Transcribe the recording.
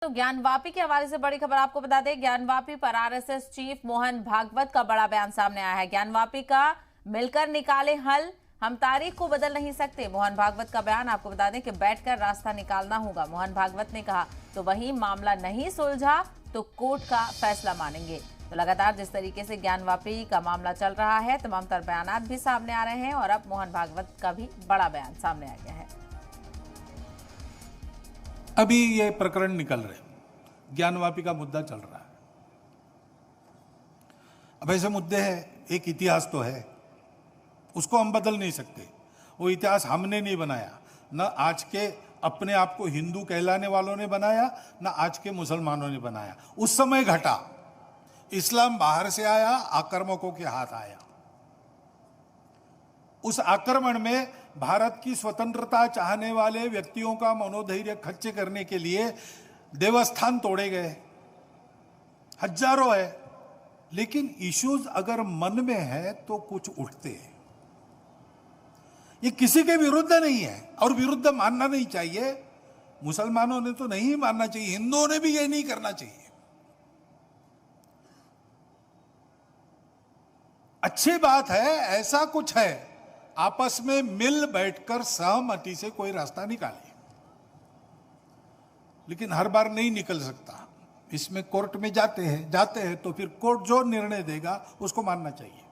तो ज्ञानवापी के हवाले से बड़ी खबर आपको बता दें। ज्ञानवापी पर आरएसएस चीफ मोहन भागवत का बड़ा बयान सामने आया है। ज्ञानवापी का मिलकर निकाले हल, हम तारीख को बदल नहीं सकते। मोहन भागवत का बयान आपको बता दें कि बैठकर रास्ता निकालना होगा। मोहन भागवत ने कहा तो वहीं मामला नहीं सुलझा तो कोर्ट का फैसला मानेंगे। तो लगातार जिस तरीके से ज्ञानवापी का मामला चल रहा है, तमाम तर बयान भी सामने आ रहे हैं और अब मोहन भागवत का भी बड़ा बयान सामने आ गया है। अभी ये प्रकरण निकल रहे, ज्ञानवापी का मुद्दा चल रहा है। अब ऐसे मुद्दे हैं, एक इतिहास तो है, उसको हम बदल नहीं सकते। वो इतिहास हमने नहीं बनाया, न आज के अपने आप को हिंदू कहलाने वालों ने बनाया, न आज के मुसलमानों ने बनाया। उस समय घटा, इस्लाम बाहर से आया, आक्रामकों के हाथ आया। उस आक्रमण में भारत की स्वतंत्रता चाहने वाले व्यक्तियों का मनोधैर्य खच्चे करने के लिए देवस्थान तोड़े गए, हजारों है। लेकिन इश्यूज अगर मन में है तो कुछ उठते हैं। ये किसी के विरुद्ध नहीं है और विरुद्ध मानना नहीं चाहिए। मुसलमानों ने तो नहीं मानना चाहिए, हिंदुओं ने भी ये नहीं करना चाहिए। अच्छी बात है, ऐसा कुछ है, आपस में मिल बैठकर सहमति से कोई रास्ता निकालिए। लेकिन हर बार नहीं निकल सकता, इसमें कोर्ट में जाते हैं तो फिर कोर्ट जो निर्णय देगा उसको मानना चाहिए।